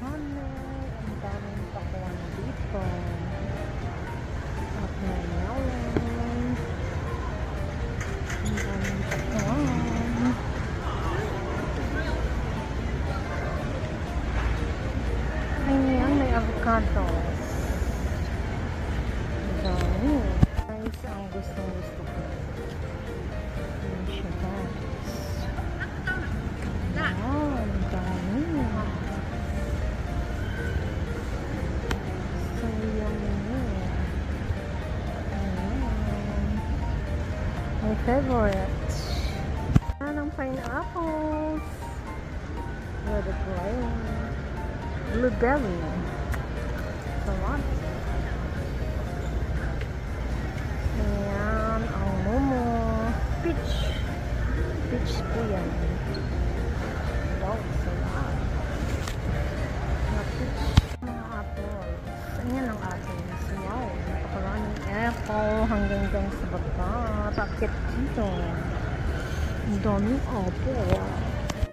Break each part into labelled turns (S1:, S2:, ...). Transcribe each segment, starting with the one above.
S1: Ang daming pakuan dito. At ngayon, ang daming pakuan. Ayan, may avocados. Ang dami. Guys, ang gustong-gusto ko. Ayan siya, guys. Wow, ang dami. So yummy. Ayan. My favorite. Ayan ang pineapples. Red wine. Blueberry. Sarap. Ayan ang momo. Peach. Peach po yan. Wow, sarap. Mga peach. Mga apples. Ayan ang apples. Wow, napakaraming apple hanggang dyan sa baba. Bakit dito? Ang daming apple.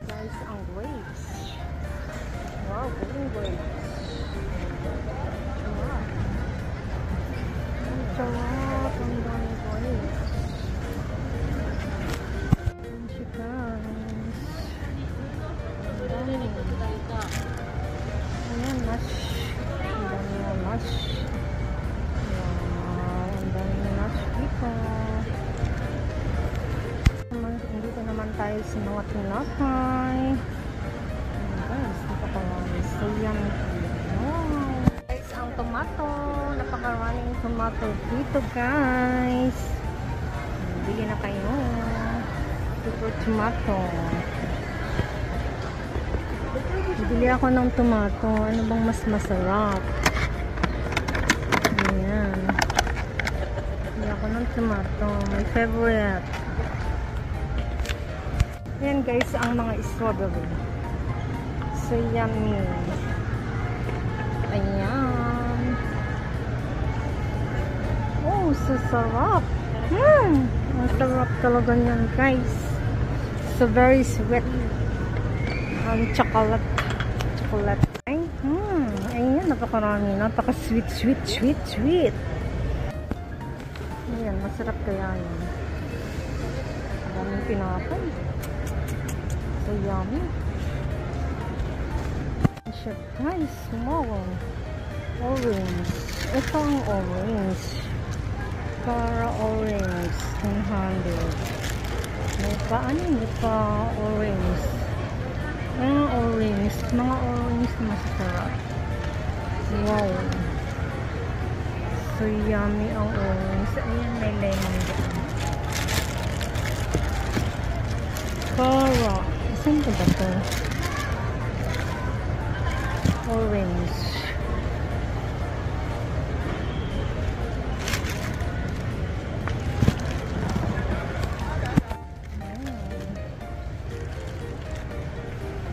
S1: Guys, ang grapes. Wow, golden grapes. Sarap. Ang sarap. Ang daming grapes. Ang chickens. Ang dami. Ayan, mash. Ang dami na mash. Wow, ang dami na mash dito. Dito naman tayo sa mga tinapay. Guys, napakarami. So yummy. Wow. Guys, ang tomato. Napakaraming tomato dito, guys. Bili na kayo. Super tomato. Bili ako ng tomato. Ano bang mas masarap? Ayan. Bili ako ng tomato. My favorite. Ayan, guys, ang mga strawberry. So yummy. Ayan. Oh, so sarap. Ang sarap talaga niyan, guys. So very sweet. Ang chocolate. Chocolate. Ay, ayan, napakarami. Napaka-sweet, sweet, sweet, sweet. Ayan, masarap kaya yan. Daming pinapay. So yummy. Guys, wow. Orange. Ito ang orange. Para orange. 100. May pa, ano hindi pa orange. Mga orange. Mga orange na masarap. Wow. So yummy ang orange. Ayan, may lemon dyan. Para. Saan ko ba ito? Orange.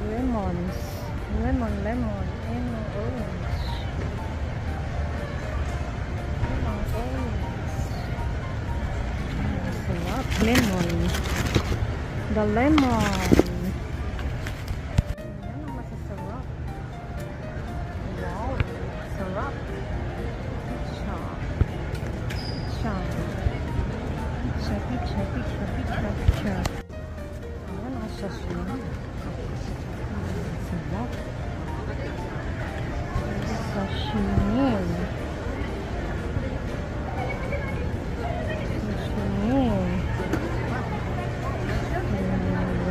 S1: Lemons. Lemon. And orange. Sarap. Lemon. The lemon. Picture. Ayan ang sashimi. Sarap. Sashimi.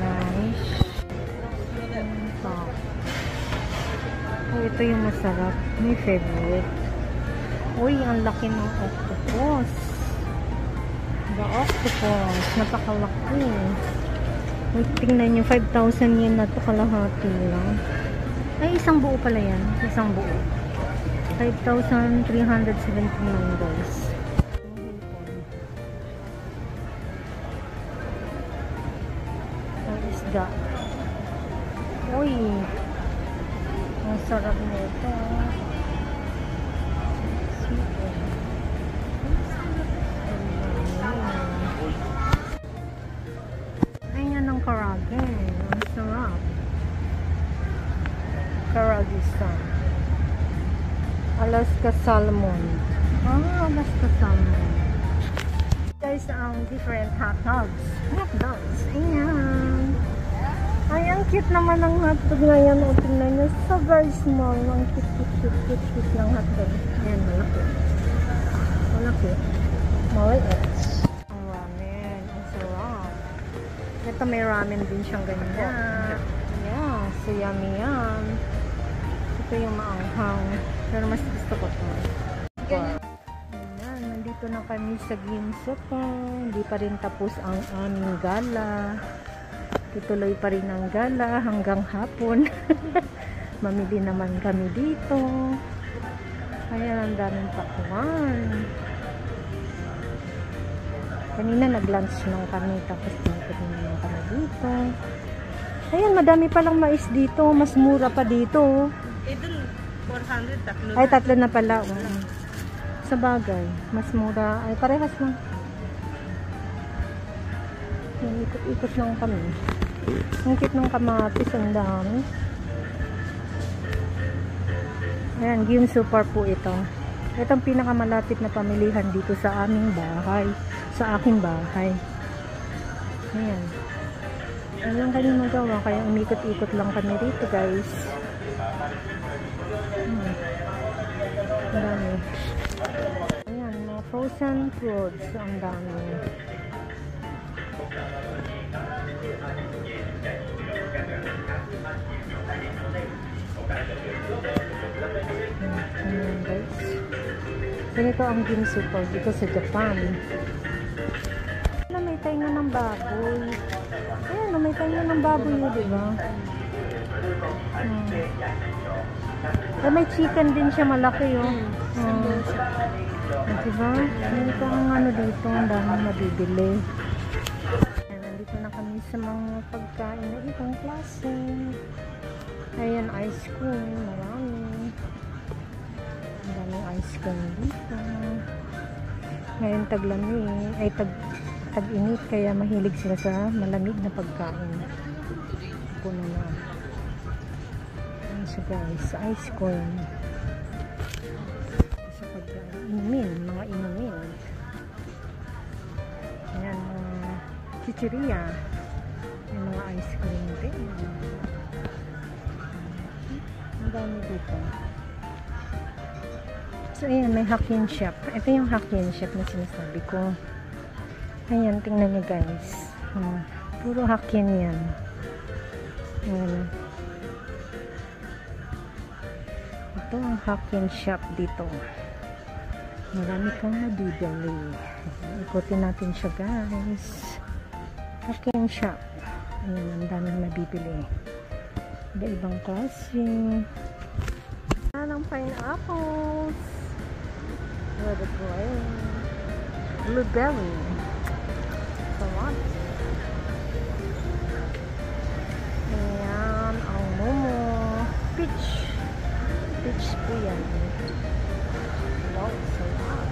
S1: Rice. Oh, ito yung masarap. My favorite. Uy, ang laki ng octopus. The octopus. Napakalaki. Wait, tingnan nyo. 5,000 yen na ito. Kalahati lang. Ay, isang buo pala yan. Isang buo. 5,379 guys. Ang isda. Uy. Ang sarap nito. Ayan ang karage. Ang sarap. Karagistan. Alaska salmon. Alaska salmon. Guys, ang different hot dogs. Hot dogs. Ayan. Ay, ang cute naman ng hotdog na yan. O, tingnan nyo. So very small. Ang cute ng hotdog. Ayan, malaki. Malaki. Maliit. Ang ramen. Ang sarap. Ito may ramen din siyang ganyan. Yeah, so yummy yan. Ito yung maanghang. Pero mas gusto ko ito. Ayan, nandito na kami sa Ginso po. Hindi pa rin tapos ang aming gala. Tutuloy pa rin ang gala hanggang hapon. Mamili naman kami dito. Ayan, ang daming pakuan. Kanina nag-lunch lang kami. Tapos tinipid naman kami dito. Ayan, madami palang mais dito. Mas mura pa dito.
S2: Ito, 400, tatlo.
S1: Ay, tatlo na pala. Sa bagay, mas mura. Ay, parehas lang. Ikot-ikot lang kami. Ang cute ng kamatis, ang dami. Ayan, Ginso Park po ito. Ito ang pinakamalapit na pamilihan dito sa aming bahay. Sa aking bahay. Ayan. Ayan kami magawa. Kaya umikot-ikot lang kami rito, guys. Ang dami. Ayan, mga frozen fruits. Ang dami. Ayan, guys. Ganito ang Ginso Park dito sa Japan. May tayo ng baboy. Ayan, may tayo ng baboy yun, diba? May chicken din siya, malaki yun. Diba? Ganito ang ano dito, ang dami mabibili. Ayan, nandito na kami sa mga pagkain na ibang klase. Ayan, ice cream, marami. Ang daming ice cream dito. Ngayon taglamig, ay tag-init, kaya mahilig sila sa malamig na pagkain. Puno na. Ayan siya, guys, ice cream. Sa pagkain, inumin, mga inumin. Ayan, mga chichiria. Ayan, mga ice cream din. Ang dami dito. So, ayan, may Hokkien shop. Ito yung Hokkien shop na sinasabi ko. Ayan, tingnan nyo, guys. Puro Hokkien yan. Ayan. Ito ang Hokkien shop dito. Marami kang nabibili. Ikutin natin siya, guys. Hokkien shop. Ayan, ang daming nabibili. Iba-ibang klase. Ayan ang pineapples. What a great. Blueberry. Sarap. Ayan, ang momo. Peach. Peach po yan. Wow, sarap.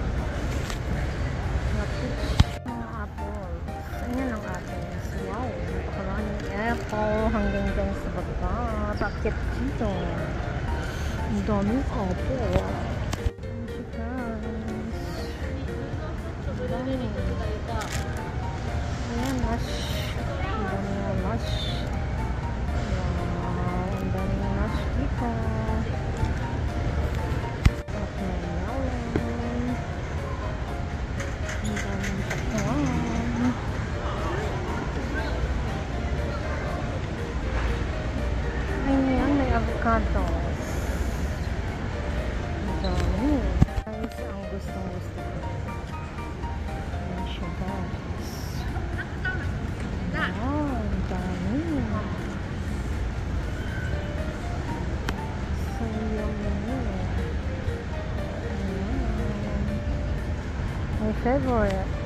S1: Mga peach. Mga apples. Ayan ang apples. Wow, napakaraming apple hanggang dyan sa baba. Bakit dito? Ang daming apple. Ayan, lush. Ang dami na lush. Wow, ang dami na lush dito. At may melon. Ang dami na pakwan. Ayan, may avocados. Ang dami. Guys, ang gustong-gusto ko. My favorite.